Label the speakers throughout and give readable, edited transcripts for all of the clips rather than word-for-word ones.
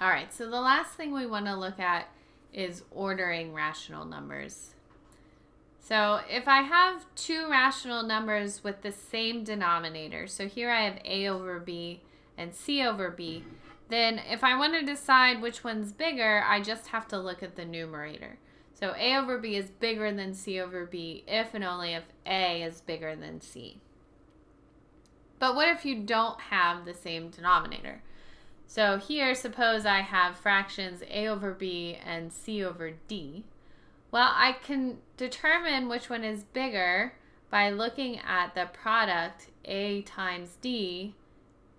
Speaker 1: All right, so the last thing we want to look at is ordering rational numbers. So if I have two rational numbers with the same denominator, so here I have a over b and c over b, then if I want to decide which one's bigger, I just have to look at the numerator. So a over b is bigger than c over b if and only if a is bigger than c. But what if you don't have the same denominator? So here, suppose I have fractions a over b and c over d. Well, I can determine which one is bigger by looking at the product a times d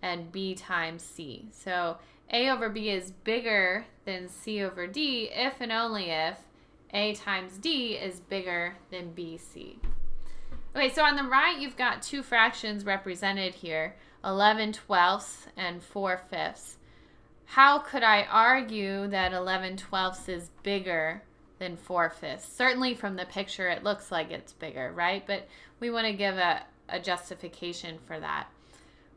Speaker 1: and b times c. So a over b is bigger than c over d if and only if a times d is bigger than bc. Okay, so on the right, you've got two fractions represented here, 11/12 and 4/5. How could I argue that 11/12 is bigger than 4/5? Certainly from the picture, it looks like it's bigger, right? But we want to give a justification for that.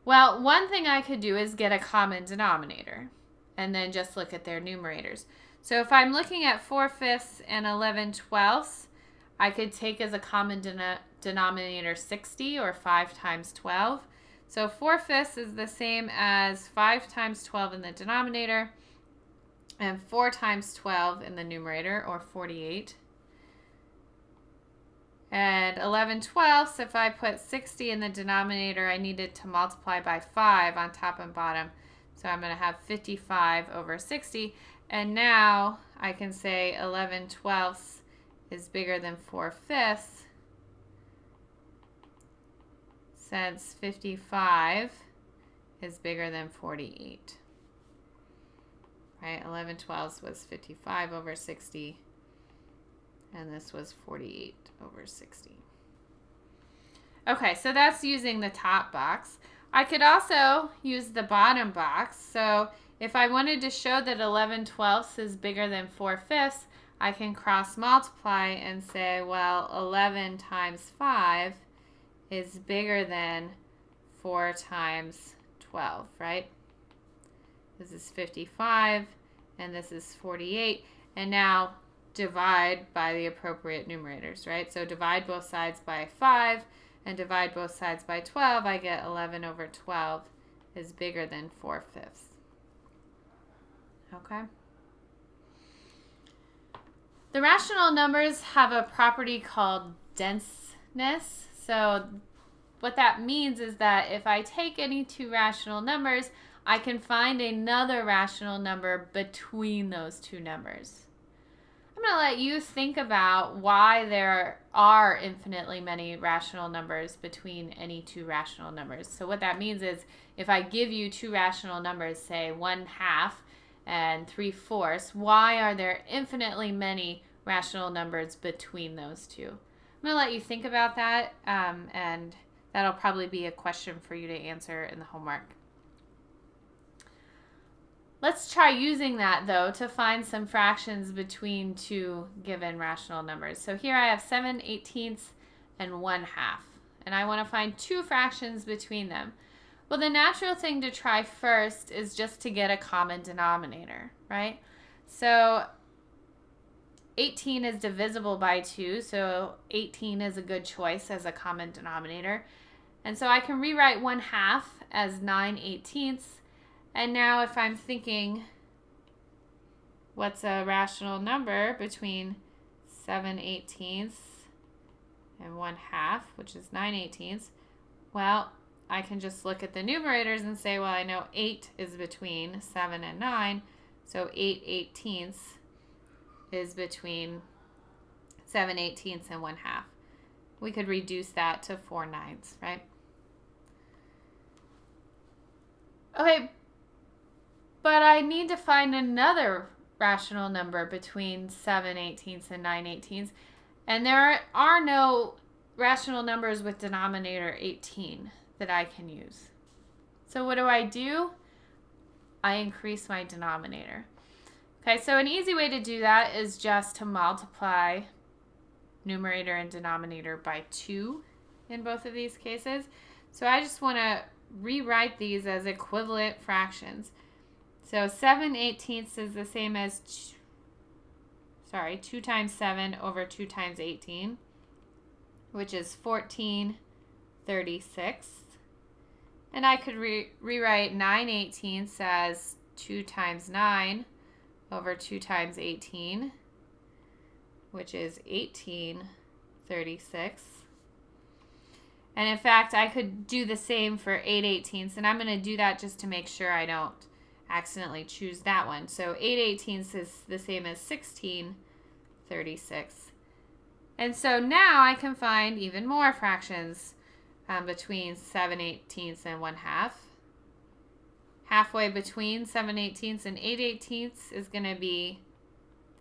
Speaker 1: Well, one thing I could do is get a common denominator and then just look at their numerators. So if I'm looking at 4/5 and 11/12, I could take as a common denominator 60, or 5 times 12. So 4/5 is the same as 5 times 12 in the denominator and 4 times 12 in the numerator, or 48. And 11/12, if I put 60 in the denominator, I needed to multiply by 5 on top and bottom. So I'm going to have 55 over 60. And now I can say 11/12 is bigger than 4/5, since 55 is bigger than 48. Right? 11/12 was 55 over 60, and this was 48 over 60. Okay, so that's using the top box. I could also use the bottom box. So if I wanted to show that 11/12 is bigger than 4/5, I can cross multiply and say, well, 11 times 5 is bigger than 4 times 12, right? This is 55, and this is 48. And now divide by the appropriate numerators, right? So divide both sides by 5 and divide both sides by 12. I get 11 over 12 is bigger than 4/5. Okay? The rational numbers have a property called denseness. So what that means is that if I take any two rational numbers, I can find another rational number between those two numbers. I'm going to let you think about why there are infinitely many rational numbers between any two rational numbers. So what that means is if I give you two rational numbers, say 1/2 and 3/4, why are there infinitely many rational numbers between those two? I'm going to let you think about that, and that'll probably be a question for you to answer in the homework. Let's try using that, though, to find some fractions between two given rational numbers. So here I have 7/18 and 1/2, and I want to find two fractions between them. Well, the natural thing to try first is just to get a common denominator, right? So 18 is divisible by 2, so 18 is a good choice as a common denominator. And so I can rewrite 1/2 as 9/18. And now if I'm thinking, what's a rational number between 7/18 and 1/2, which is 9/18? Well, I can just look at the numerators and say, well, I know 8 is between 7 and 9, so 8/18 is between 7/18 and 1/2. We could reduce that to 4/9, right? Okay, but I need to find another rational number between 7/18 and 9/18, and there are no rational numbers with denominator 18 that I can use. So what do? I increase my denominator. Okay, so an easy way to do that is just to multiply numerator and denominator by 2 in both of these cases. So I just want to rewrite these as equivalent fractions. So 7/18 is the same as, 2 times 7 over 2 times 18, which is 14/36. And I could rewrite 9/18 as 2 times 9 over 2 times 18, which is 18/36. And in fact, I could do the same for 8/18, and I'm going to do that just to make sure I don't accidentally choose that one. So 8/18 is the same as 16/36. And so now I can find even more fractions between 7/18 and 1/2. Halfway between 7/18 and 8/18 is going to be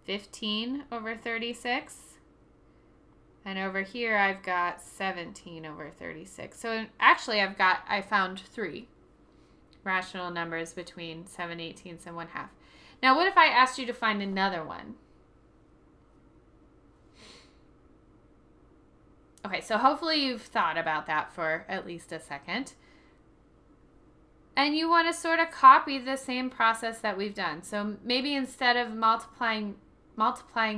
Speaker 1: 15/36. And over here I've got 17/36. So actually I found 3 rational numbers between 7/18 and 1/2. Now what if I asked you to find another one? Okay, so hopefully you've thought about that for at least a second. And you want to sort of copy the same process that we've done. So maybe instead of multiplying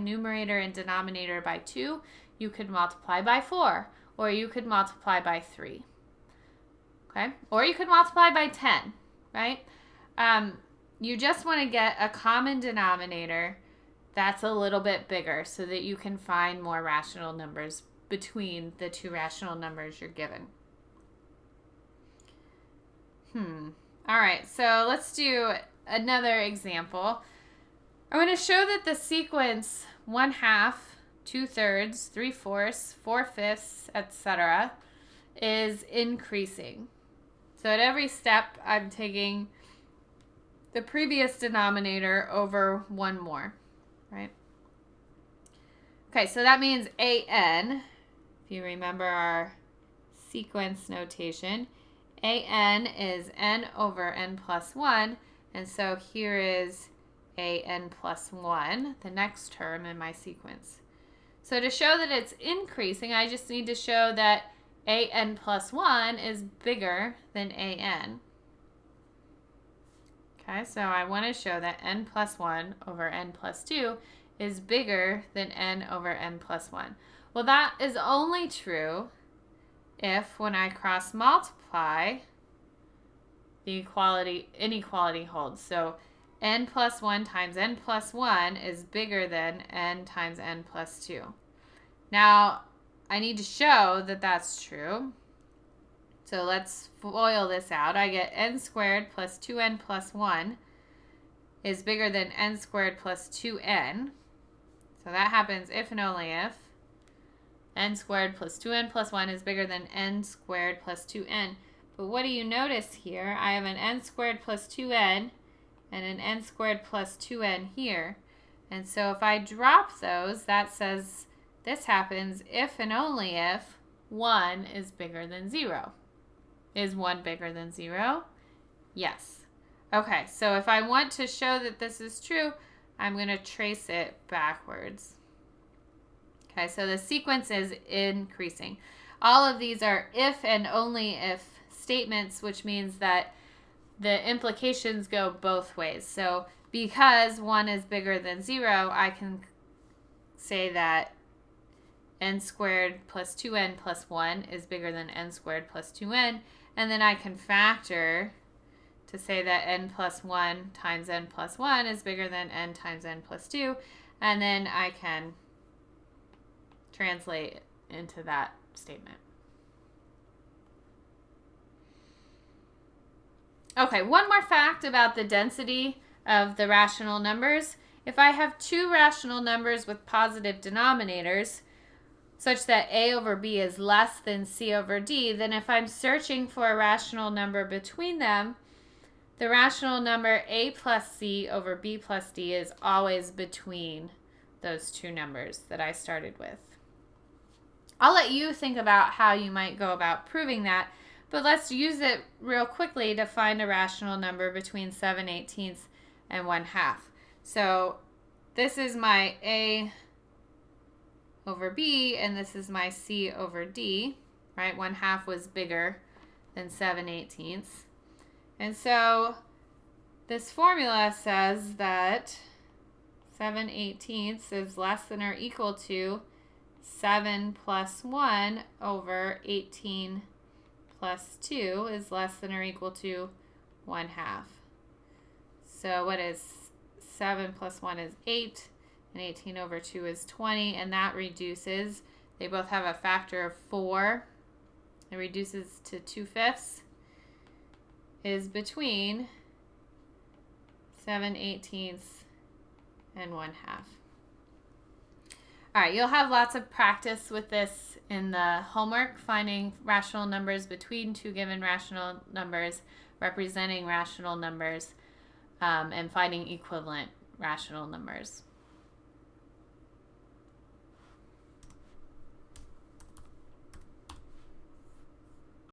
Speaker 1: numerator and denominator by 2, you could multiply by 4, or you could multiply by 3. Okay? Or you could multiply by 10, right? You just want to get a common denominator that's a little bit bigger so that you can find more rational numbers between the 2 rational numbers you're given. All right, so let's do another example. I'm going to show that the sequence 1/2, 2/3, 3/4, 4/5, etc. is increasing. So at every step, I'm taking the previous denominator over one more, right? Okay, so that means AN, if you remember our sequence notation, AN is n over n plus 1, and so here is AN plus 1, the next term in my sequence. So to show that it's increasing, I just need to show that AN plus 1 is bigger than AN. Okay, so I want to show that n plus 1 over n plus 2 is bigger than n over n plus 1. Well, that is only true if when I cross multiply, the inequality holds. So n plus 1 times n plus 1 is bigger than n times n plus 2. Now, I need to show that that's true. So let's FOIL this out. I get n squared plus 2n plus 1 is bigger than n squared plus 2n. So that happens if and only if n squared plus 2n plus 1 is bigger than n squared plus 2n. But what do you notice here? I have an n squared plus 2n and an n squared plus 2n here. And so if I drop those, that says this happens if and only if 1 is bigger than 0. Is 1 bigger than 0? Yes. Okay, so if I want to show that this is true, I'm going to trace it backwards. Okay, so the sequence is increasing. All of these are if and only if statements, which means that the implications go both ways. So because 1 is bigger than 0, I can say that n squared plus 2n plus 1 is bigger than n squared plus 2n. And then I can factor to say that n plus 1 times n plus 1 is bigger than n times n plus 2. And then I can translate into that statement. Okay, one more fact about the density of the rational numbers. If I have 2 rational numbers with positive denominators, such that a over b is less than c over d, then if I'm searching for a rational number between them, the rational number a plus c over b plus d is always between those 2 numbers that I started with. I'll let you think about how you might go about proving that, but let's use it real quickly to find a rational number between 7/18 and 1/2. So this is my a over b, and this is my c over d, right? 1/2 was bigger than 7/18. And so This formula says that 7/18 is less than or equal to 7 plus 1 over 18 plus 2 is less than or equal to 1/2. So what is 7 plus 1 is 8, and 18 over 2 is 20, and that reduces. They both have a factor of 4. It reduces to 2/5 is between 7/18 and 1/2. All right, you'll have lots of practice with this in the homework, finding rational numbers between two given rational numbers, representing rational numbers, and finding equivalent rational numbers.